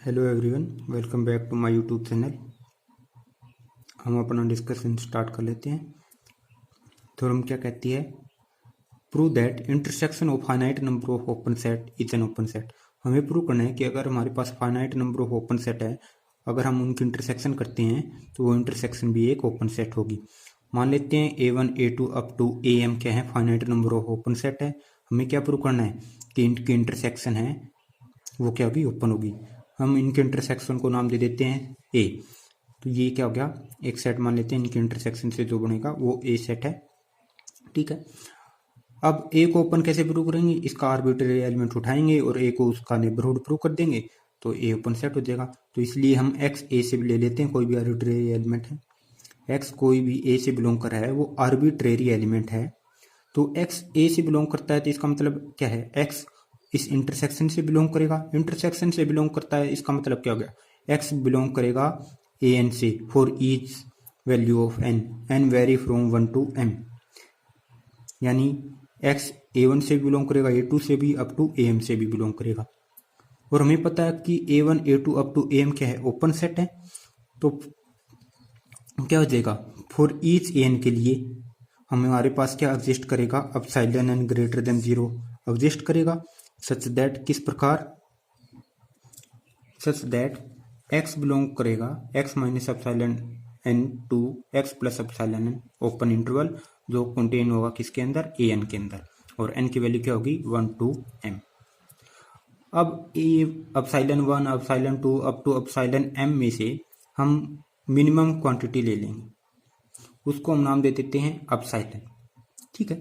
Hello everyone, welcome back to my YouTube channel. हम अपना discussion start कर लेते हैं। थ्योरम क्या कहती है? Prove that intersection of finite number of open set is an open set. हमें प्रूव करना है कि अगर हमारे पास finite number of open set है, अगर हम उनकी इंटरसेक्शन करते हैं तो वो इंटरसेक्शन भी एक ओपन सेट होगी। मान लेते हैं A1 A2 up to AM क्या है, finite number of open set है। हमें क्या प्रूव करना है कि इनकी इंटरसेक्शन है वो क्या होगी, ओपन होगी। हम इनके इंटरसेक्शन को नाम दे देते हैं ए। तो ये क्या हो गया, एक सेट मान लेते हैं, इनके इंटरसेक्शन से जो बनेगा वो ए सेट है। ठीक है। अब ए को ओपन कैसे प्रूव करेंगे? इसका आर्बिट्रेरी एलिमेंट उठाएंगे और ए को उसका नेबरहुड प्रूव कर देंगे तो ए ओपन सेट हो जाएगा। तो इसलिए हम एक्स ए से भी ले लेते हैं, कोई भी आर्बिट्रेरी एलिमेंट है। एक्स कोई भी ए से बिलोंग कर रहा है वो आर्बिट्रेरी एलिमेंट है। तो एक्स ए से बिलोंग करता है तो इसका मतलब क्या है, एक्स इस इंटरसेक्शन से बिलोंग करेगा। इंटरसेक्शन से बिलोंग करता है इसका मतलब क्या हो गया, एक्स बिलोंग करेगा ए एन से for each value of n, n vary from 1 to m। यानी एक्स A1 से भी बिलोंग करेगा, A2 से भी, अप टू AM से भी बिलोंग करेगा। और हमें पता है कि A1 A2 up to AM क्या है, ओपन सेट है। तो क्या हो जाएगा, फॉर ईच एन के लिए हमारे पास क्या एग्जिस्ट करेगा, epsilon n greater than 0 exist करेगा। सच दैट किस प्रकार, सच दैट एक्स बिलोंग करेगा x minus epsilon n to x plus epsilon n open interval, जो कंटेन होगा किसके अंदर, ए एन के अंदर। और एन की वैल्यू क्या होगी, 1 to m। अब A epsilon 1 epsilon 2 up to epsilon m में से हम मिनिमम क्वांटिटी ले लेंगे, उसको हम नाम दे देते हैं अपसाइलन। ठीक है।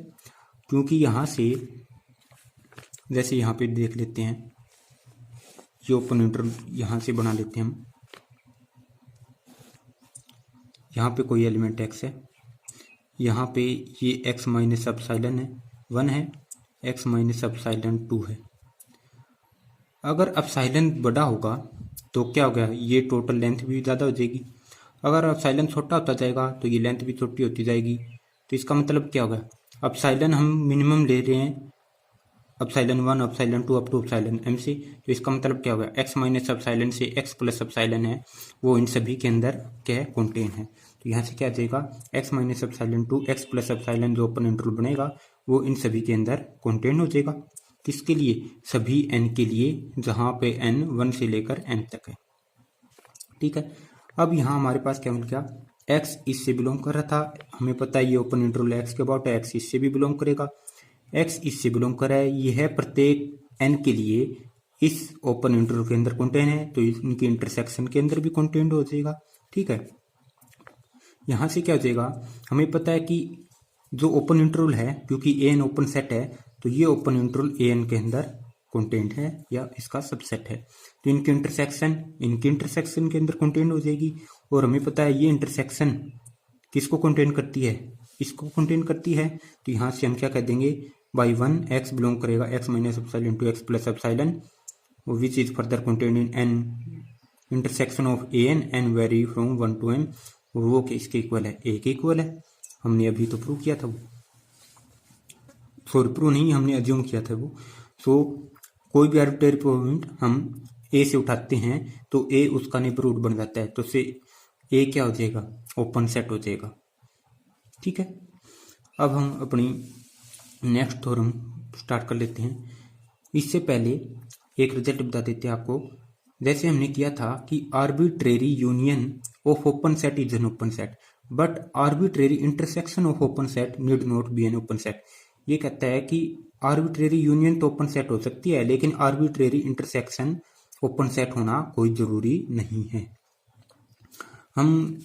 क्योंकि यहाँ से जैसे यहाँ पे देख लेते हैं, ये ओपन इंटरवल यहाँ से बना लेते हैं हम। यहाँ पे कोई एलिमेंट x है, यहाँ पे ये x माइनस अपसाइलन है 1 है, x माइनस अपसाइलन 2 है। अगर अपसाइलन बड़ा होगा तो क्या हो गया, ये टोटल लेंथ भी ज़्यादा हो जाएगी। अगर अपसाइलन छोटा होता जाएगा तो ये लेंथ भी छोटी होती जाएगी। तो इसका मतलब क्या होगा, अपसाइलन हम मिनिमम ले रहे हैं epsilon 1 epsilon 2 up to epsilon m से। तो इसका मतलब क्या होगा, x माइनस अपसाइलन से x प्लस अपसाइलन है वो इन सभी के अंदर क्या है, कॉन्टेन है। तो यहाँ से क्या आ जाएगा, x minus epsilon 2 x plus epsilon जो ओपन इंटरवल बनेगा वो इन सभी के अंदर कॉन्टेन हो जाएगा। किसके लिए, सभी n के लिए, जहाँ पे n 1 से लेकर m तक है। ठीक है। अब यहाँ हमारे पास क्या मिल गया, x इससे बिलोंग कर रहा था, हमें पता है ये ओपन इंटरवल x के अबाउट है, x इससे भी बिलोंग करेगा, x इससे बिलोंग कर रहा है, यह प्रत्येक n के लिए इस ओपन इंटरवल के अंदर कंटेन है, तो इनकी इंटरसेक्शन के अंदर भी कंटेन हो जाएगा। ठीक है। यहाँ से क्या हो जाएगा, हमें पता है कि जो ओपन इंटरवल है, क्योंकि ए एन ओपन सेट है तो ये ओपन इंटरवल ए एन के अंदर कंटेंट है या इसका सबसेट है। तो इनकी इंटरसेक्शन के अंदर कंटेंट हो जाएगी। और हमें पता है ये इंटरसेक्शन किसको कंटेंट करती है, इसको कंटेंट करती है। तो यहाँ से हम क्या कह देंगे, बाई 1 एक्स बिलोंग करेगा x minus epsilon to x plus epsilon which is further content in an intersection of A n vary from 1 to m। और वो किसके इक्वल है, ए के इक्वल है। हमने अभी तो प्रूव किया था वो, सॉरी प्रूव नहीं, हमने अज्यूम किया था वो। सो कोई भी आर्बिट्रेरी पॉइंट हम ए से उठाते हैं तो ए उसका नेबरहुड बन जाता है, तो से ए क्या हो जाएगा, ओपन सेट हो जाएगा। ठीक है। अब हम अपनी नेक्स्ट थ्योरम स्टार्ट कर लेते हैं। इससे पहले एक रिजल्ट बता देते हैं आपको। जैसे हमने किया था कि arbitrary union of open set is an open set, but arbitrary intersection of open set need not be N open set. ये कहता है कि आर्बिट्रेरी यूनियन तो ओपन सेट हो सकती है, लेकिन आर्बिट्रेरी इंटरसेक्शन ओपन सेट होना कोई जरूरी नहीं है। हम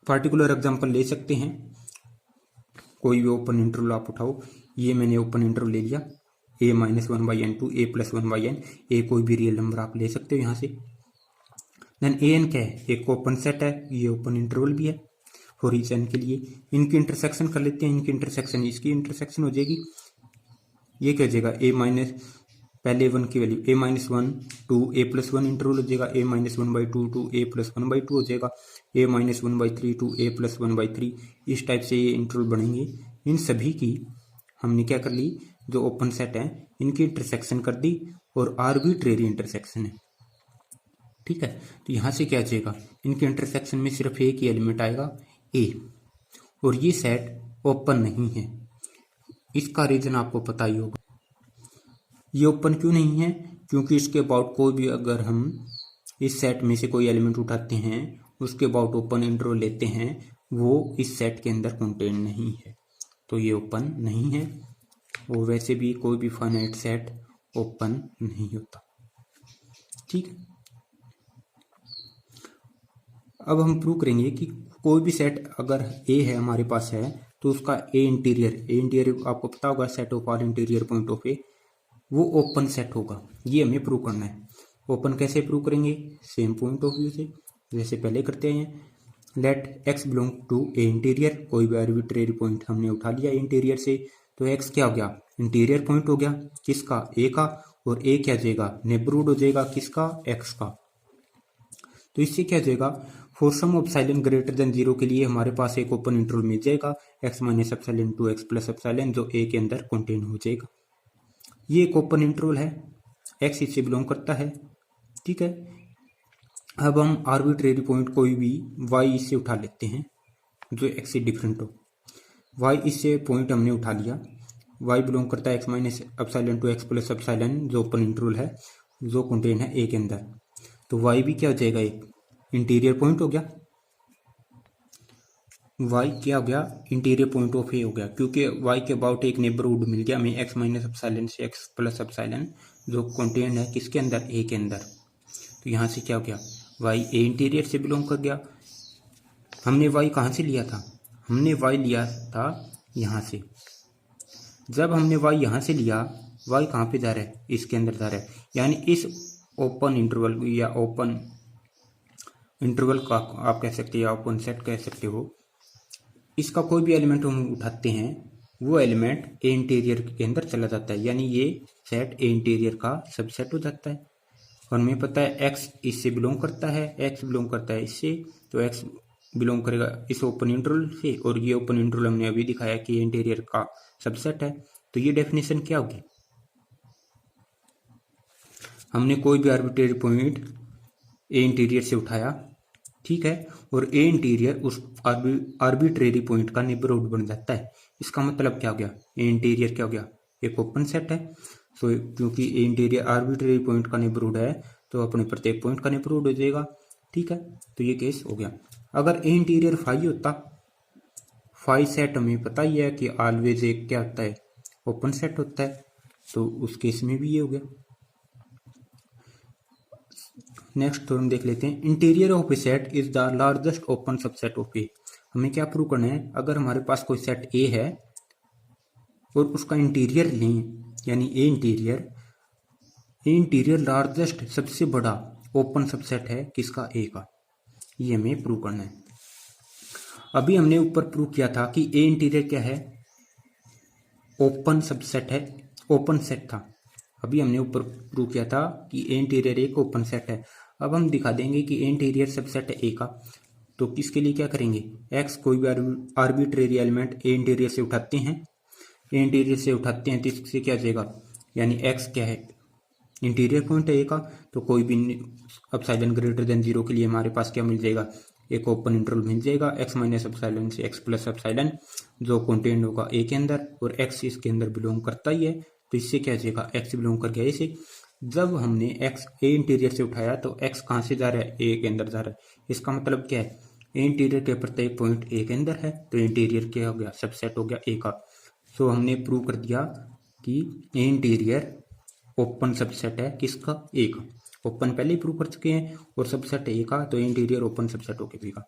पार्टिकुलर एग्जांपल ले सकते हैं, कोई भी ओपन इंटरवल आप उठाओ। ये मैंने ओपन इंटरवल ले लिया, a minus 1/n to a plus 1/n, a कोई भी रियल नंबर आप ले सकते हो यहाँ से। देन ए एन क्या है, एक ओपन सेट है, ये ओपन इंटरवल भी है फॉर ईच एन के लिए। इनकी इंटरसेक्शन कर लेते हैं, इनकी इंटरसेक्शन इसकी इंटरसेक्शन हो जाएगी। ये क्या हो जाएगा, ए माइनस पहले 1 की value a minus 1 to a plus 1 interval हो जाएगा, a minus 1/2 to a plus 1/2 हो जाएगा, a minus 1/3 to a plus 1/3। इस टाइप से ये इंटरवल बनेंगे। इन सभी की हमने क्या कर ली, जो ओपन सेट है इनकी इंटरसेक्शन कर दी और आर्बिट्रेरी इंटरसेक्शन है। ठीक है। तो यहाँ से क्या आ जाएगा, इनके इंटरसेक्शन में सिर्फ एक ही एलिमेंट आएगा ए, और ये सेट ओपन नहीं है। इसका रीजन आपको पता ही होगा। ये ओपन क्यों नहीं है, क्योंकि इसके अबाउट कोई भी अगर हम इस सेट में से कोई एलिमेंट उठाते हैं, उसके अबाउट ओपन इंटरवल लेते हैं, वो इस सेट के अंदर कंटेन नहीं है, तो ये ओपन नहीं है। और वैसे भी कोई भी फाइनाइट सेट ओपन नहीं होता। ठीक है। अब हम प्रूव करेंगे कि कोई भी सेट अगर ए है हमारे पास है, तो उसका ए इंटीरियर आपको पता होगा, set of all interior point of A, वो ओपन सेट होगा। ये हमें प्रूव करना है। ओपन कैसे प्रूव करेंगे, सेम पॉइंट ऑफ व्यू से जैसे पहले करते हैं। Let x belong to A interior, कोई भी आर्बिट्रेरी पॉइंट हमने उठा लिया इंटीरियर से, तो एक्स क्या हो गया, इंटीरियर पॉइंट हो गया किसका, ए का, और ए क्या हो जाएगा, नेबरहुड हो जाएगा किसका, एक्स का। तो इससे क्या हो जाएगा, for some epsilon greater than 0 के लिए हमारे पास एक ओपन इंटरवल मिल जाएगा, x minus epsilon to x plus epsilon, जो ए के अंदर कंटेन हो जाएगा। ये एक ओपन इंटरवल है, एक्स इससे बिलोंग करता है। ठीक है। अब हम आर्बिट्रेरी पॉइंट कोई भी वाई इससे उठा लेते हैं जो एक्स से डिफरेंट हो। वाई इससे पॉइंट हमने उठा लिया, वाई बिलोंग करता है x minus epsilon to x plus epsilon, जो ओपन इंटरवल है, जो कंटेन है ए के अंदर। तो वाई भी क्या हो जाएगा, एक इंटीरियर पॉइंट हो गया। वाई क्या हो गया, इंटीरियर पॉइंट ऑफ ए हो गया, क्योंकि वाई के अबाउट एक नेबरहुड मिल गया हमें, एक्स माइनस एप्सिलॉन से एक्स प्लस एप्सिलॉन, जो कंटेन है किसके अंदर, ए के अंदर। तो यहाँ से क्या हो गया, वाई ए इंटीरियर से बिलोंग कर गया। हमने वाई कहाँ से लिया था, हमने वाई लिया था यहाँ से। जब हमने वाई यहाँ से लिया, वाई कहाँ पे जा रहा है, इसके अंदर जा रहा है, यानी इस ओपन इंटरवल या ओपन इंटरवल का आप कह सकते हो, ओपन सेट कह सकते हो, इसका कोई भी एलिमेंट हम उठाते हैं, वो एलिमेंट ए इंटीरियर के अंदर चला जाता है, यानी ये सेट ए इंटीरियर का सबसेट हो जाता है। और हमें पता है एक्स इससे बिलोंग करता है, एक्स बिलोंग करता है इससे, तो एक्स बिलोंग करेगा इस ओपन इंटरवल से, और ये ओपन इंटरवल हमने अभी दिखाया कि ए इंटीरियर का सबसेट है। तो ये डेफिनेशन क्या होगी, हमने कोई भी आर्बिट्रेरी पॉइंट ए इंटीरियर से उठाया, ठीक है, और ए इंटीरियर उस आर्बिट्रेरी पॉइंट का नेबरहुड बन जाता है। इसका मतलब क्या हो गया, ए इंटीरियर क्या हो गया, एक ओपन सेट है। तो क्योंकि ए इंटीरियर आर्बिट्रेरी पॉइंट का नेबरहुड है, तो अपने प्रत्येक पॉइंट का नेबरहुड हो जाएगा। ठीक है, तो ये केस हो गया। अगर ए इंटीरियर फाई होता, फाई सेट हमें पता ही है कि ऑलवेज एक क्या होता है, ओपन सेट होता है, तो उस केस में भी ये हो गया। नेक्स्ट थ्योरम देख लेते हैं, interior of A set is the largest open subset of A. हमें क्या प्रूव करना है, अगर हमारे पास कोई सेट ए है और उसका इंटीरियर लें, यानी ए इंटीरियर लार्जेस्ट सबसे बड़ा ओपन सबसेट है किसका, ए का। ये हमें प्रूव करना है। अभी हमने ऊपर प्रूव किया था कि ए इंटीरियर क्या है, ओपन सबसेट है, ओपन सेट था। अभी हमने ऊपर प्रूव किया था कि ए इंटीरियर एक ओपन सेट है। अब हम दिखा देंगे कि ए इंटीरियर सबसेट है ए का। तो किसके लिए क्या करेंगे, एक्स कोई भी आर्बिट्रेरी एलिमेंट ए इंटीरियर से उठाते हैं, ए इंटीरियर से उठाते हैं, तो इससे क्या जाएगा, यानी एक्स क्या है, इंटीरियर पॉइंट है ए का, तो कोई भी एप्सिलॉन ग्रेटर देन 0 के लिए हमारे पास क्या मिल जाएगा, एक ओपन इंटरवल मिल जाएगा, एक्स माइनस एप्सिलॉन से एक्स प्लस एप्सिलॉन, जो कंटेंट होगा ए के अंदर, और एक्स इसके अंदर बिलोंग करता ही है, तो इससे क्या जाएगा, एक्स बिलोंग कर गया ए से। जब हमने एक्स ए इंटीरियर से उठाया, तो एक्स कहाँ से जा रहा है, ए के अंदर जा रहा है। इसका मतलब क्या है, ए इंटीरियर के प्रत्येक पॉइंट ए के अंदर है, तो इंटीरियर क्या हो गया, सबसेट हो गया ए का। सो हमने प्रूव कर दिया कि ए इंटीरियर ओपन सबसेट है किसका, ए का। ओपन पहले ही प्रूव कर चुके हैं, और सबसेट ए का, तो इंटीरियर ओपन सबसेट हो गया बी का।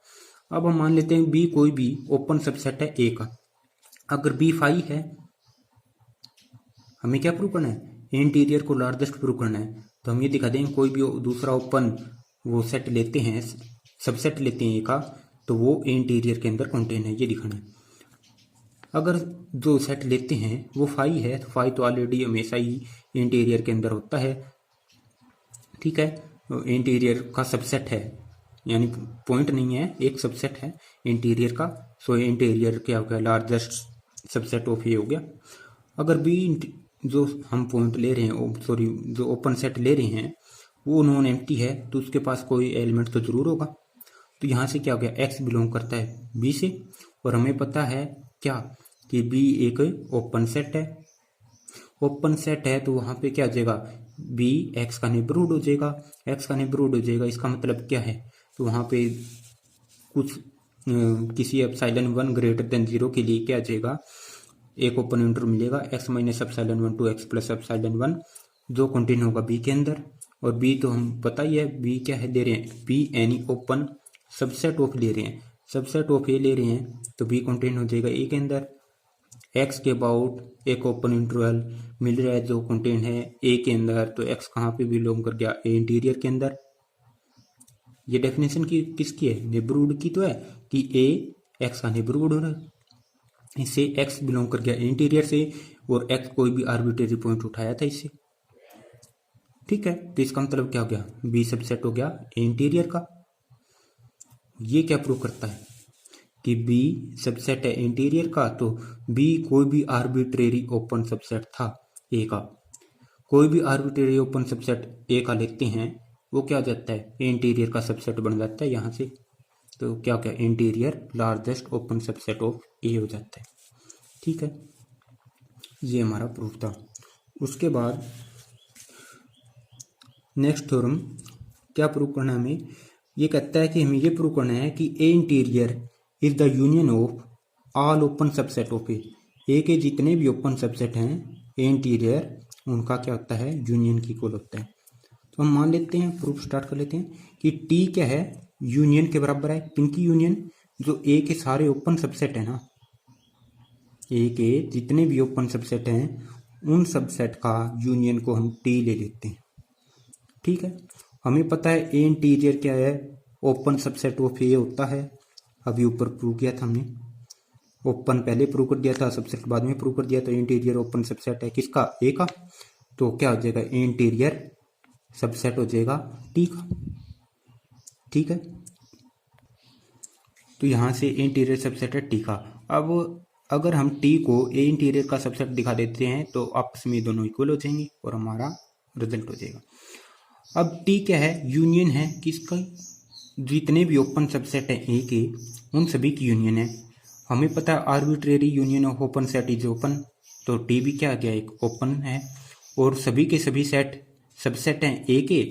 अब हम मान लेते हैं बी कोई भी ओपन सबसेट है ए का। अगर बी फाई है, हमें क्या प्रूव करना है, इंटीरियर को लार्जेस्ट प्रूव करना है। तो हम ये दिखा देंगे, कोई भी दूसरा ओपन वो सेट लेते हैं, सबसेट लेते हैं ए का, तो वो इंटीरियर के अंदर कंटेन है, ये दिखाना है। अगर जो सेट लेते हैं वो फाई है, तो फाई तो ऑलरेडी हमेशा ही इंटीरियर के अंदर होता है, ठीक है, तो इंटीरियर का सबसेट है, यानी पॉइंट नहीं है, एक सबसेट है इंटीरियर का। सो इंटीरियर क्या हो गया, लार्जेस्ट सबसेट ऑफ ए हो गया। अगर बी जो हम पॉइंट ले रहे हैं, सॉरी जो ओपन सेट ले रहे हैं, वो नॉन एम्प्टी है तो उसके पास कोई एलिमेंट तो जरूर होगा। तो यहाँ से क्या हो गया, एक्स बिलोंग करता है बी से, और हमें पता है क्या कि बी एक ओपन सेट है। ओपन सेट है तो वहाँ पे क्या हो जाएगा, बी एक्स का नेबरहुड हो जाएगा। एक्स का नेबरहुड हो जाएगा इसका मतलब क्या है, तो वहाँ पे कुछ किसी एप्सिलॉन 1 ग्रेटर देन 0 के लिए क्या आ जाएगा, एक ओपन इंटरवल मिलेगा x minus epsilon 1 to x plus epsilon 1 जो कंटेन होगा बी के अंदर। और बी तो हम पता ही है बी क्या है, ले रहे हैं be any open subset of ले रहे हैं, सबसेट ऑफ ए ले रहे हैं तो बी कंटेन हो जाएगा ए के अंदर। एक्स के अबाउट एक ओपन इंटरवल मिल रहा है जो कंटेन है ए के अंदर, तो एक्स कहाँ पे बिलोंग कर गया, ए इंटीरियर के अंदर। ये डेफिनेशन की किसकी है, नेबरहुड की तो है कि ए एक्स का नेबरहुड हो रहा है, इससे एक्स बिलोंग कर गया इंटीरियर से और एक्स कोई भी आर्बिट्रेरी पॉइंट उठाया था इससे। ठीक है, तो इसका मतलब क्या हो गया, बी सबसेट हो गया ए इंटीरियर का। ये क्या प्रूव करता है कि बी सबसेट है इंटीरियर का, तो बी कोई भी आर्बिट्रेरी ओपन सबसेट था ए का, कोई भी आर्बिट्रेरी ओपन सबसेट ए का लेते हैं वो क्या हो जाता है, ए इंटीरियर का सबसेट बन जाता है यहाँ से। तो क्या क्या, interior largest open subset of A हो जाता है। ठीक है, ये हमारा प्रूफ था। उसके बाद नेक्स्ट थ्योरम क्या प्रूव करना है हमें, ये कहता है कि हमें ये प्रूव करना है कि A interior is the union of all open subset of A के जितने भी ओपन सबसेट हैं ए इंटीरियर उनका क्या होता है, यूनियन की इक्वल होता है। तो हम मान लेते हैं, प्रूफ स्टार्ट कर लेते हैं कि टी क्या है, यूनियन के बराबर है। किनकी यूनियन, जो ए के सारे ओपन सबसेट है ना, ए के जितने भी ओपन सबसेट हैं उन सबसेट का यूनियन को हम टी ले लेते हैं। ठीक है, हमें पता है ए इंटीरियर क्या है, ओपन सबसेट ऑफ ए होता है। अभी ऊपर प्रूव किया था हमने, ओपन पहले प्रूव कर दिया था, सबसेट बाद में प्रूव कर दिया। तो इंटीरियर ओपन सबसेट है किसका, ए का, तो क्या हो जाएगा, ए इंटीरियर सबसेट हो जाएगा टी का। ठीक है, तो यहां से ए इंटीरियर सबसेट है टी का। अब अगर हम टी को ए इंटीरियर का सबसेट दिखा देते हैं तो आपस में दोनों इक्वल हो जाएंगे और हमारा रिजल्ट हो जाएगा। अब टी क्या है, यूनियन है किसका, जितने भी ओपन सबसेट है ए के उन सभी की यूनियन है। हमें पता है arbitrary union of open set is open, तो टी भी क्या आ गया, एक ओपन है। और सभी के सभी सेट सबसेट हैं ए के,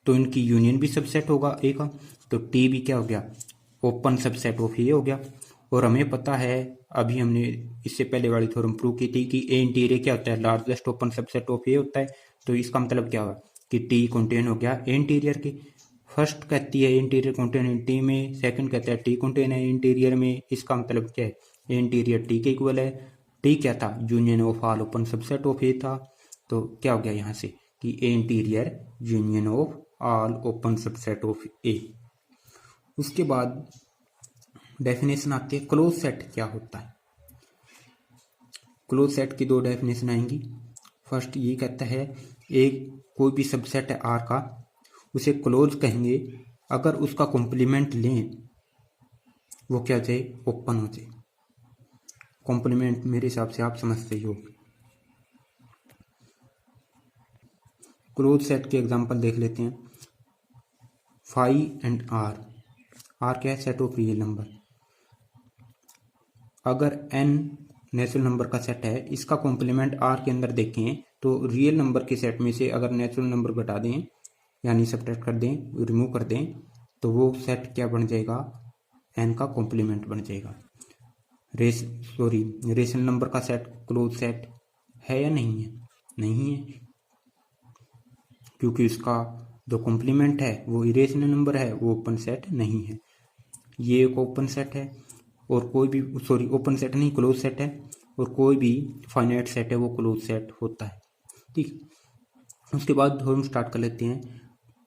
तो इनकी यूनियन भी सबसेट होगा ए का, तो टी भी क्या हो गया, ओपन सबसेट ऑफ ए हो गया। और हमें पता है अभी हमने इससे पहले वाली थ्योरम प्रूव की थी कि ए इंटीरियर क्या होता है, लार्जेस्ट ओपन सबसेट ऑफ ए होता है। तो इसका मतलब क्या हुआ कि टी कंटेन हो गया ए इंटीरियर के। फर्स्ट कहती है इंटीरियर कंटेन इन टी में, सेकंड कहता है टी कंटेन है इंटीरियर में। इसका मतलब क्या है, ए इंटीरियर टी के इक्वल है। टी क्या था, union of all open subset of A था। तो क्या हो गया यहाँ से कि A interior union of all open subset of A. उसके बाद डेफिनेशन आती है क्लोज सेट क्या होता है। क्लोज सेट की दो डेफिनेशन आएंगी। फर्स्ट ये कहता है एक कोई भी सबसेट है आर का, उसे क्लोज कहेंगे अगर उसका कॉम्प्लीमेंट लें वो क्या जाए, ओपन हो जाए। कॉम्प्लीमेंट मेरे हिसाब से आप समझते ही हो। क्लोज सेट के एग्जांपल देख लेते हैं, फाइव एंड आर। आर क्या है, सेट ऑफ रियल नंबर। अगर एन नेचुरल नंबर का सेट है, इसका कॉम्प्लीमेंट आर के अंदर देखें तो रियल नंबर के सेट में से अगर नेचुरल नंबर घटा दें यानी सब्ट्रैक्ट कर दें, रिमूव कर दें, तो वो सेट क्या बन जाएगा, एन का कॉम्प्लीमेंट बन जाएगा। रेशनल नंबर का सेट क्लोज सेट है या नहीं है, नहीं है, क्योंकि उसका जो कॉम्प्लीमेंट है वो इरेशनल नंबर है, वो ओपन सेट नहीं है। ये एक ओपन सेट है और कोई भी ओपन सेट नहीं, क्लोज सेट है। और कोई भी फाइनाइट सेट है वो क्लोज सेट होता है। ठीक, उसके बाद हम स्टार्ट कर लेते हैं।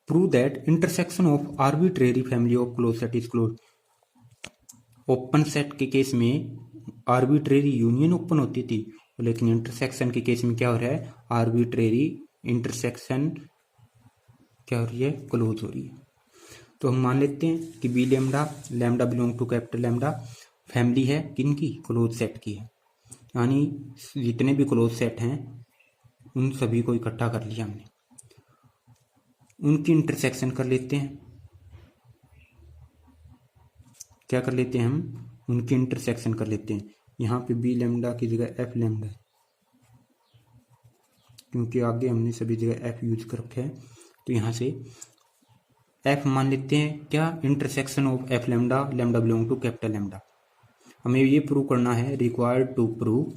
Prove that intersection of arbitrary family of close set is close. Open set के केस में आर्बिट्रेरी यूनियन ओपन होती थी, लेकिन इंटरसेक्शन के केस में क्या हो रहा है, आर्बिट्रेरी इंटरसेक्शन क्या हो रही है, क्लोज हो रही है। तो हम मान लेते हैं कि B lambda, lambda belong to capital lambda, family है किनकी, क्लोज सेट की है। यानी जितने भी क्लोज सेट हैं उन सभी को इकट्ठा कर लिया हमने। उनकी इंटरसेक्शन कर लेते हैं। क्या कर लेते हैं हम? उनकी इंटरसेक्शन कर लेते हैं। यहाँ पे बी लैम्डा की जगह एफ लैम्डा है, क्योंकि आगे हमने सभी जगह एफ यूज कर रखे हैं। तो यहाँ से एफ मान लेते हैं क्या? Intersection of F lambda, lambda belong to capital lambda. हमें ये प्रूव करना है, required to prove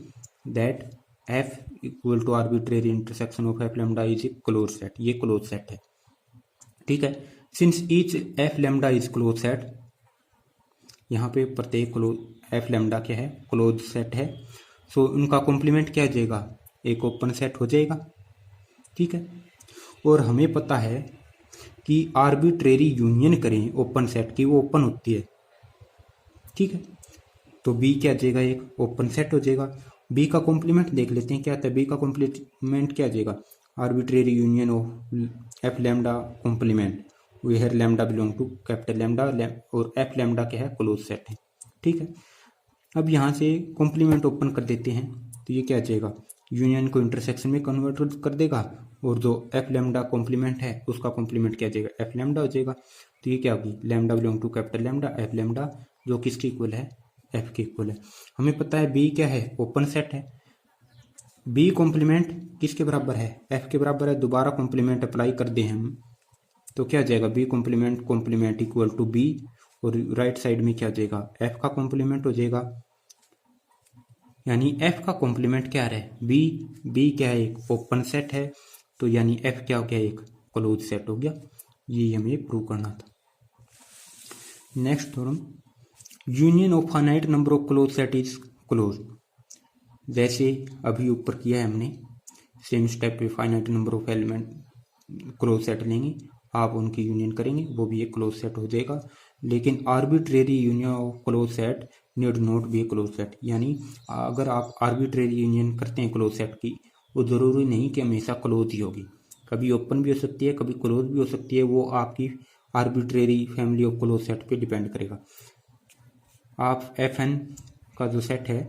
that F equal to arbitrary intersection of F lambda is a close set. ये क्लोज सेट है, ठीक है। Since each F lambda is close set, यहाँ पे प्रत्येक क्लोज एफ लैम्डा क्या है? क्लोज सेट है। सो उनका कॉम्प्लीमेंट क्या हो जाएगा? एक ओपन सेट हो जाएगा, ठीक है। और हमें पता है कि आर्बिट्रेरी यूनियन करें ओपन सेट की, वो ओपन होती है, ठीक है। तो बी क्या आ जाएगा? एक ओपन सेट हो जाएगा। बी का कॉम्प्लीमेंट देख लेते हैं क्या आता है। बी का कॉम्प्लीमेंट क्या आ जाएगा? Arbitrary union of F lambda complement where lambda belong to capital lambda, और एफ लैम्डा क्या है? क्लोज सेट है, ठीक है। अब यहाँ से कॉम्प्लीमेंट ओपन कर देते हैं, तो ये क्या आ जाएगा? यूनियन को इंटरसेक्शन में कन्वर्ट कर देगा, और जो एफ लैम्डा कॉम्प्लीमेंट है उसका कॉम्प्लीमेंट क्या आ जाएगा? एफ लैम्डा हो जाएगा। तो ये क्या होगी? Lambda belong to capital lambda, F lambda, जो किसके इक्वल है? एफ के इक्वल है। हमें पता है बी क्या है? ओपन सेट है। बी कॉम्प्लीमेंट किसके बराबर है? एफ के बराबर है। दोबारा कॉम्प्लीमेंट अप्लाई कर दें हम, तो क्या आ जाएगा? B complement complement equal to B, और राइट साइड में क्या आ जाएगा? एफ का कॉम्प्लीमेंट हो जाएगा। यानी एफ का कॉम्प्लीमेंट क्या है? बी। बी क्या है? एक ओपन सेट है। तो यानी एफ क्या हो गया? एक क्लोज सेट हो गया। ये हमें प्रूव करना था। Next theorem, union of finite number of close set is close. जैसे अभी ऊपर किया है हमने, सेम स्टेप पे finite number of element close set लेंगे, आप उनकी यूनियन करेंगे, वो भी एक क्लोज सेट हो जाएगा। लेकिन arbitrary union of close set need not be A close set. यानी अगर आप आर्बिट्रेरी यूनियन करते हैं क्लोज सेट की, वो ज़रूरी नहीं कि हमेशा क्लोज ही होगी। कभी ओपन भी हो सकती है, कभी क्लोज भी हो सकती है। वो आपकी arbitrary family of close set पे डिपेंड करेगा। आप एफ एन का जो सेट है,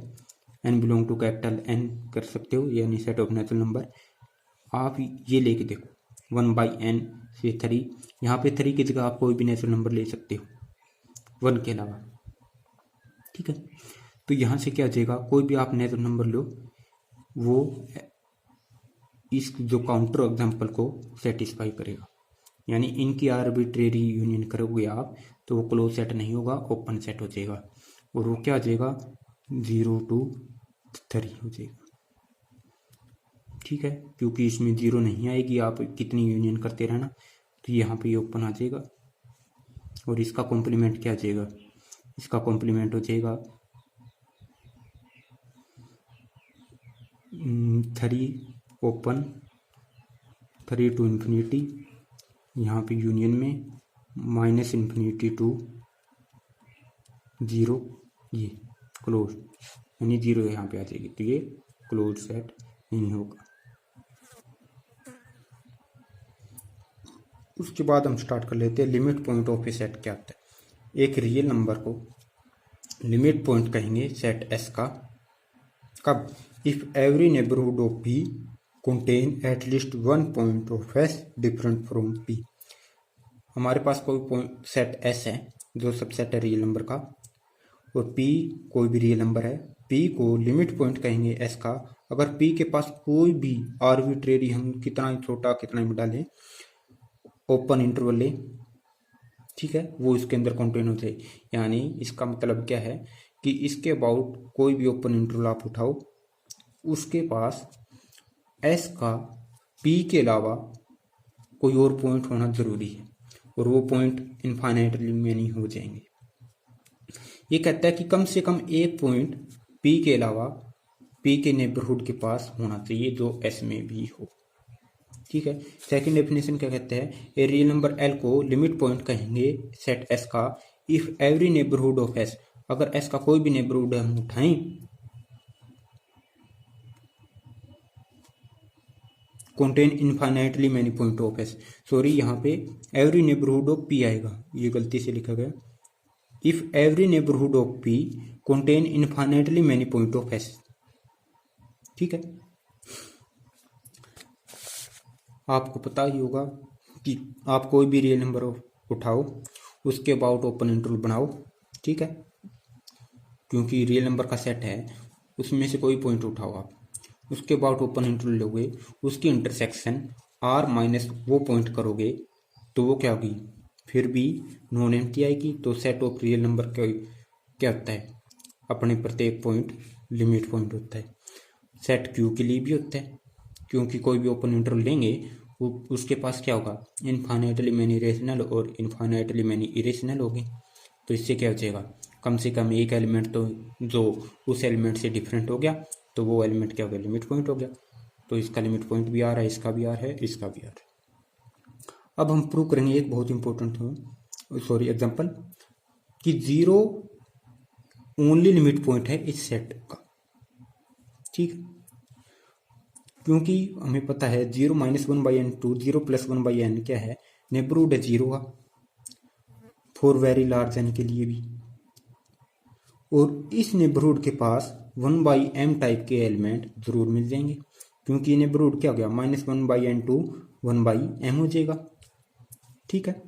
n belong to capital N कर सकते हो, यानी सेट ऑफ नेचुरल नंबर। आप ये लेके देखो, 1/n से 3, यहाँ पे 3 की जगह आप कोई भी नेचुरल नंबर ले सकते हो 1 के अलावा, ठीक है। तो यहाँ से क्या आ जाएगा? कोई भी आप नेचुरल नंबर लो, वो इस जो काउंटर एग्जाम्पल को सेटिस्फाई करेगा। यानी इनकी आर्बिट्रेरी यूनियन करोगे आप, तो वो क्लोज सेट नहीं होगा, ओपन सेट हो जाएगा। और वो क्या आ जाएगा? 0 to 3 हो जाएगा, ठीक है। क्योंकि इसमें 0 नहीं आएगी, आप कितनी यूनियन करते रहना, तो यहाँ पे ये ओपन आ जाएगा। और इसका कॉम्प्लीमेंट क्या आ जाएगा? इसका कॉम्प्लीमेंट हो जाएगा 3 ओपन, 3 to इन्फिनिटी, यहाँ पे यूनियन में -इन्फिनिटी टू 0, ये क्लोज, यानी 0 यहाँ पे आ जाएगी। तो ये क्लोज सेट नहीं होगा। उसके बाद हम स्टार्ट कर लेते हैं limit point of A set क्या होता है। एक रियल नंबर को लिमिट पॉइंट कहेंगे सेट एस का, कब? If every neighbourhood of P contain at least 1 point of S different from P. हमारे पास कोई पॉइंट सेट एस है जो सबसेट है रियल नंबर का, और पी कोई भी रियल नंबर है। पी को लिमिट पॉइंट कहेंगे एस का अगर पी के पास कोई भी आर्बिट्रेरी, हम कितना ही छोटा कितना ही बड़ा लें, ओपन इंटरवल ले, ठीक है, वो इसके अंदर कंटेन हो जाए। यानी इसका मतलब क्या है कि इसके अबाउट कोई भी ओपन इंटरवल आप उठाओ, उसके पास एस का पी के अलावा कोई और पॉइंट होना जरूरी है, और वो पॉइंट इनफाइनाइटली मैनी हो जाएंगे। ये कहता है कि कम से कम एक पॉइंट पी के अलावा पी के नेबरहुड के पास होना चाहिए जो एस में भी हो, ठीक है। सेकंड डेफिनेशन क्या कहते हैं? ए रियल नंबर एल को लिमिट पॉइंट कहेंगे सेट एस का if every neighbourhood of S, अगर एस का कोई भी नेबरहुड हम उठाएं, contain infinitely many point of s, sorry यहाँ पे एवरी नेबरहुड ऑफ पी आएगा, ये गलती से लिखा गया। If every neighbourhood of P contain infinitely many point of s, ठीक है। आपको पता ही होगा कि आप कोई भी रियल नंबर उठाओ, उसके अबाउट ओपन इंटरवल बनाओ, ठीक है। क्योंकि रियल नंबर का सेट है, उसमें से कोई पॉइंट उठाओ आप, उसके अबाउट ओपन इंटरवल लोगे, उसकी इंटरसेक्शन आर माइनस वो पॉइंट करोगे तो वो क्या होगी, फिर भी नॉन एम्प्टी आएगी। तो सेट ऑफ रियल नंबर क्या होता है, अपने प्रत्येक पॉइंट लिमिट पॉइंट होता है। सेट क्यू के लिए भी होता है, क्योंकि कोई भी ओपन इंटरवल लेंगे वो उसके पास क्या होगा, इनफाइनाइटली मैनी रेशनल और इनफाइनाइटली मैनी इरेशनल होगी। तो इससे क्या हो जाएगा, कम से कम एक एलिमेंट तो जो उस एलिमेंट से डिफरेंट हो गया, तो वो एलिमेंट क्या हो गया, लिमिट पॉइंट हो गया। तो इसका लिमिट पॉइंट भी आ रहा है, इसका भी आ रहा है, इसका भी आ रहा है। अब हम प्रूव करेंगे एक बहुत इंपॉर्टेंट एग्जांपल, कि जीरो ओनली लिमिट पॉइंट है इस सेट का, ठीक। क्योंकि हमें पता है 0-1/n टू 0+1/n क्या है, नेबरहुड है जीरो का, फॉर वेरी लार्ज एन के लिए भी। और इस नेबरहुड के पास 1/m टाइप के एलिमेंट जरूर मिल जाएंगे, क्योंकि नेबरहुड क्या हो गया, -1/n टू 1/m हो जाएगा, ठीक है।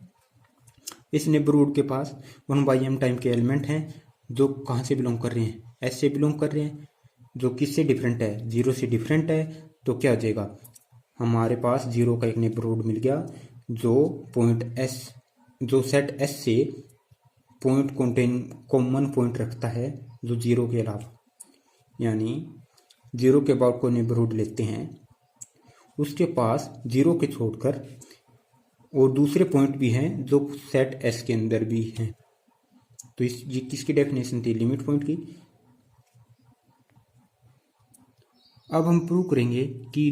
इस नेबरहुड के पास 1/m टाइप के एलिमेंट हैं जो कहाँ से बिलोंग कर रहे हैं, एस से बिलोंग कर रहे हैं, जो किससे डिफरेंट है, जीरो से डिफरेंट है। तो क्या हो जाएगा, हमारे पास जीरो का एक नेबरहुड मिल गया जो पॉइंट एस, जो सेट एस से पॉइंट कॉमन पॉइंट रखता है जो जीरो के अलावा, यानी जीरो के अबाउट को नेबरहुड लेते हैं, उसके पास जीरो के छोड़कर और दूसरे पॉइंट भी हैं जो सेट एस के अंदर भी हैं। तो ये किसकी डेफिनेशन थी, लिमिट पॉइंट की। अब हम प्रूव करेंगे कि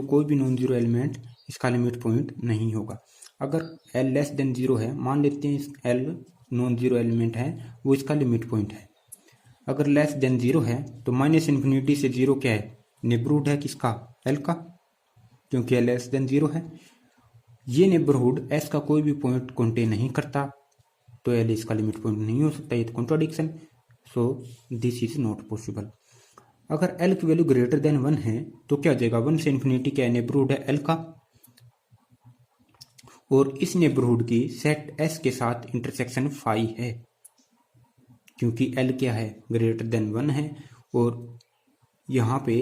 कोई भी नॉन जीरो एलिमेंट इसका लिमिट पॉइंट नहीं होगा। अगर एल लेस देन जीरो है, मान लेते हैं एल नॉन जीरो एलिमेंट है, वो इसका लिमिट पॉइंट है। अगर लेस देन जीरो है तो -∞ से जीरो क्या है, नेबरहुड है किसका, एल का, क्योंकि एल लेस देन जीरो है। ये नेबरहुड एस का कोई भी पॉइंट कंटेन नहीं करता, तो एल इसका लिमिट पॉइंट नहीं हो सकता, ये तो contradiction. So this is not possible. अगर एल की वैल्यू ग्रेटर देन 1 है तो क्या हो जाएगा, 1 से इन्फिनिटी क्या नेबरहुड है एल का, और इस नेबरहुड की सेट एस के साथ इंटरसेक्शन फाई है, क्योंकि एल क्या है, ग्रेटर देन 1 है, और यहाँ पे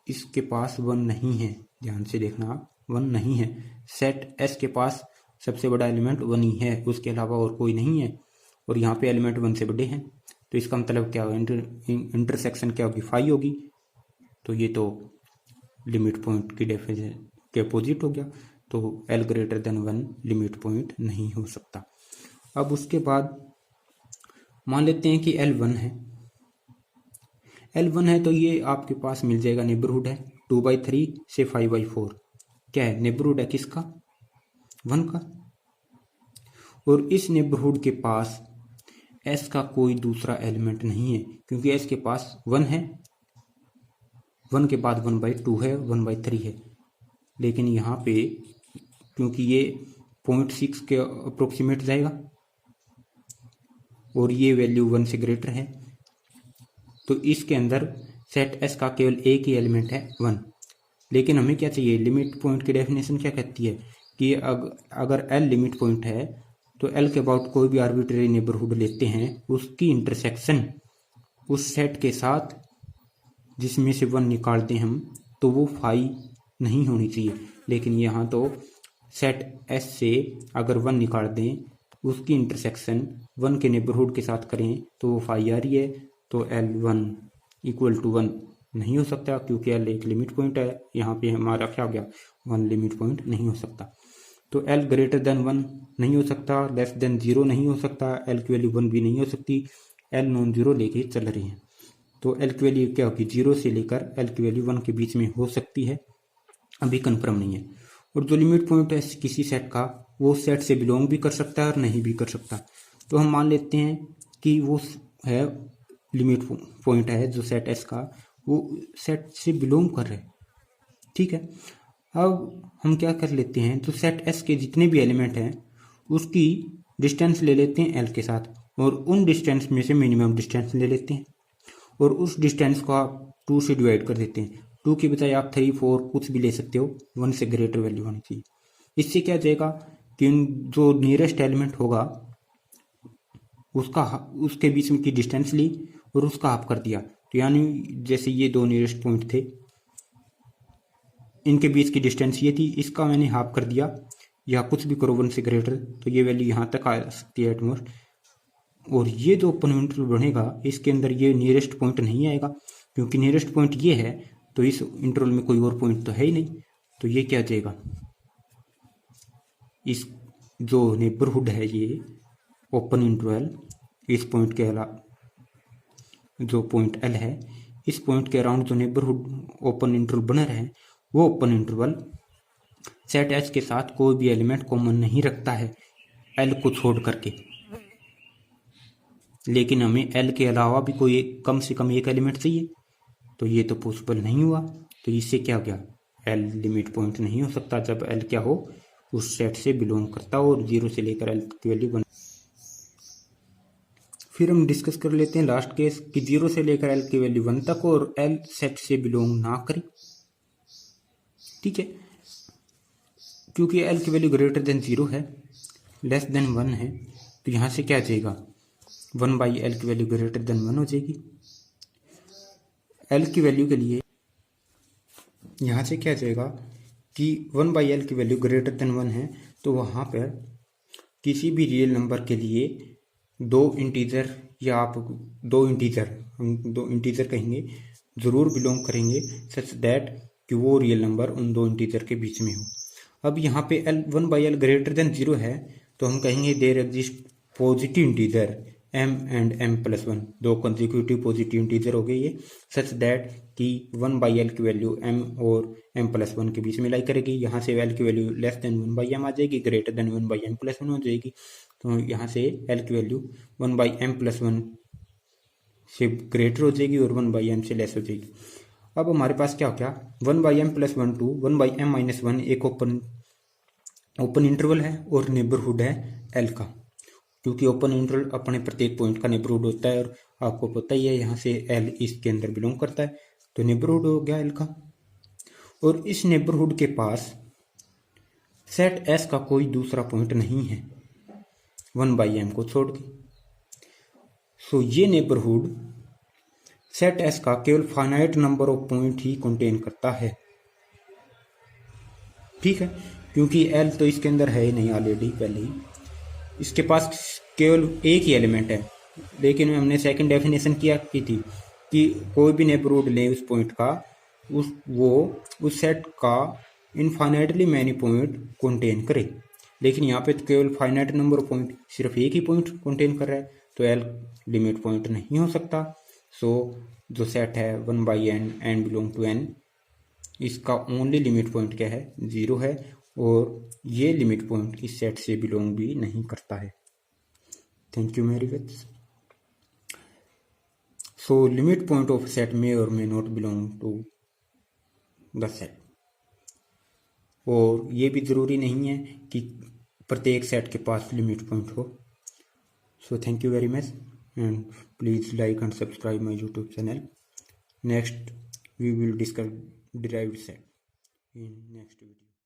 इसके पास 1 नहीं है, ध्यान से देखना 1 नहीं है। सेट एस के पास सबसे बड़ा एलिमेंट 1 ही है, उसके अलावा और कोई नहीं है, और यहाँ पे एलिमेंट 1 से बड़े हैं। तो इसका मतलब क्या होगा, इंटरसेक्शन क्या होगी, फाई होगी। तो ये तो लिमिट पॉइंट की डेफिनेशन के अपोजिट हो गया। तो L greater than 1 limit point नहीं हो सकता। अब उसके बाद मान लेते हैं कि L1 है, L1 है तो ये आपके पास मिल जाएगा, नेबरहुड है 2/3 से 5/4, क्या है, नेबरहुड है किसका, 1 का। और इस नेबरहुड के पास S का कोई दूसरा एलिमेंट नहीं है, क्योंकि S के पास 1 है, 1 के बाद 1/2 है, 1/3 है। लेकिन यहाँ पे क्योंकि ये 0.6 के अप्रोक्सीमेट जाएगा और ये वैल्यू 1 से ग्रेटर है, तो इसके अंदर सेट एस का केवल एक ही एलिमेंट है 1। लेकिन हमें क्या चाहिए, लिमिट पॉइंट की डेफिनेशन क्या कहती है कि अगर एल लिमिट पॉइंट है तो एल के अबाउट कोई भी आर्बिट्रेरी नेबरहुड लेते हैं, उसकी इंटरसेक्शन उस सेट के साथ जिसमें से 1 निकाल दें हम, तो वो फाई नहीं होनी चाहिए। लेकिन यहाँ तो सेट एस से अगर 1 निकाल दें, उसकी इंटरसेक्शन 1 के नेबरहुड के साथ करें तो वो फाई आ रही है। तो L1 इक्वल टू 1 नहीं हो सकता, क्योंकि L एक लिमिट पॉइंट है, यहाँ पे हमारा क्या हो गया, 1 लिमिट पॉइंट नहीं हो सकता। तो L ग्रेटर देन 1 नहीं हो सकता, लेस देन 0 नहीं हो सकता, L की वैल्यू 1 भी नहीं हो सकती, L नॉन जीरो लेके चल रही है। तो L की वैल्यू क्या होगी, 0 से लेकर L की वैल्यू 1 के बीच में हो सकती है, अभी कन्फर्म नहीं है। और जो लिमिट पॉइंट है किसी सेट का, वो सेट से बिलोंग भी कर सकता है और नहीं भी कर सकता। तो हम मान लेते हैं कि वो है लिमिट पॉइंट है जो सेट एस का, वो सेट से बिलोंग कर रहे, ठीक है। अब हम क्या कर लेते हैं, तो सेट एस के जितने भी एलिमेंट हैं उसकी डिस्टेंस ले लेते हैं एल के साथ, और उन डिस्टेंस में से मिनिमम डिस्टेंस ले लेते हैं, और उस डिस्टेंस को आप 2 से डिवाइड कर देते हैं। 2 की बजाय आप 3, 4 कुछ भी ले सकते हो, 1 से ग्रेटर वैल्यू होनी चाहिए। इससे क्या हो जाएगा कि जो नियरेस्ट एलिमेंट होगा उसके बीच में की डिस्टेंस ली और उसका हाफ कर दिया। तो यानी जैसे ये दो नियरेस्ट पॉइंट थे, इनके बीच की डिस्टेंस ये थी, इसका मैंने हाफ कर दिया, या कुछ भी करो 1 से ग्रेटर, तो ये वैल्यू यहाँ तक आ सकती है एटमोस्ट। और ये जो ओपन इंटरवल बनेगा इसके अंदर ये नियरेस्ट पॉइंट नहीं आएगा, क्योंकि नियरेस्ट पॉइंट ये है, तो इस इंटरवल में कोई और पॉइंट तो है ही नहीं। तो ये क्या जाएगा, इस जो नेबरहुड है ये ओपन इंटरवल, इस पॉइंट के अलावा जो पॉइंट एल है, इस पॉइंट के अराउंड जो नेबरहुड ओपन इंटरवल बना रहे वो ओपन इंटरवल सेट एच के साथ कोई भी एलिमेंट कॉमन नहीं रखता है एल को छोड़ करके। लेकिन हमें एल के अलावा भी कोई कम से कम एक एलिमेंट चाहिए, तो ये तो पॉसिबल नहीं हुआ। तो इससे क्या हो गया, एल लिमिट पॉइंट नहीं हो सकता जब एल क्या हो, उस सेट से बिलोंग करता हो और 0 से लेकर एल की वैल्यू बन। फिर हम डिस्कस कर लेते हैं लास्ट केस कि 0 से लेकर एल की वैल्यू 1 तक और एल सेट से बिलोंग ना करे। ठीक है, क्योंकि एल की वैल्यू ग्रेटर देन 0 है, लेस देन 1 है, तो यहाँ से क्या आ जाएगा, 1/L की वैल्यू ग्रेटर देन 1 हो जाएगी। एल की वैल्यू के लिए यहाँ से क्या आ जाएगा कि 1/L की वैल्यू ग्रेटर देन 1 है, तो वहाँ पर किसी भी रियल नंबर के लिए दो इंटीजर, या आप दो इंटीजर कहेंगे, ज़रूर बिलोंग करेंगे सच दैट कि वो रियल नंबर उन दो इंटीजर के बीच में हो। अब यहाँ पे एल 1/L ग्रेटर देन 0 है, तो हम कहेंगे there exist positive integer m and m+1, दो कंसेक्यूटिव पॉजिटिव इंटीजर हो गए ये, सच दैट कि 1/L की वैल्यू m और m+1 के बीच में लाई करेगी। यहाँ से l की वैल्यू लेस देन 1/m आ जाएगी, ग्रेटर देन 1/m+1 हो जाएगी। तो यहाँ से l की वैल्यू 1/m+1 से ग्रेटर हो जाएगी और 1/m से लेस हो जाएगी। अब हमारे पास क्या हो गया, 1/m+1 टू 1/m-1 एक ओपन इंटरवल है और नेबरहुड है एल का, क्योंकि ओपन इंटरवल अपने प्रत्येक पॉइंट का नेबरहुड होता है और आपको पता ही है यहाँ से एल इसके अंदर बिलोंग करता है, तो नेबरहुड हो गया एल का। और इस नेबरहुड के पास सेट एस का कोई दूसरा पॉइंट नहीं है 1/m को छोड़ के। सो ये नेबरहुड सेट एस का केवल finite number of point he contain करता है। ठीक है, क्योंकि एल तो इसके अंदर है ही नहीं ऑलरेडी, पहले ही इसके पास केवल एक ही एलिमेंट है। लेकिन हमने सेकंड डेफिनेशन किया की थी कि कोई भी नेबरहुड ले उस पॉइंट का, उस सेट का इनफाइनाइटली मैनी पॉइंट कंटेन करे। लेकिन यहाँ पे तो केवल फाइनाइट नंबर ऑफ पॉइंट, सिर्फ एक ही पॉइंट कंटेन कर रहा है, तो एल लिमिट पॉइंट नहीं हो सकता। सो जो सेट है 1/n and belong to n, इसका ओनली लिमिट पॉइंट क्या है, 0 है, और ये लिमिट पॉइंट इस सेट से बिलोंग भी नहीं करता है। थैंक यू मेरी friends. So limit point of set may और may not belong to the set, और ये भी ज़रूरी नहीं है कि प्रत्येक सेट के पास लिमिट पॉइंट हो। So thank you very much and please like and subscribe my YouTube channel. Next we will discuss derived set in next video.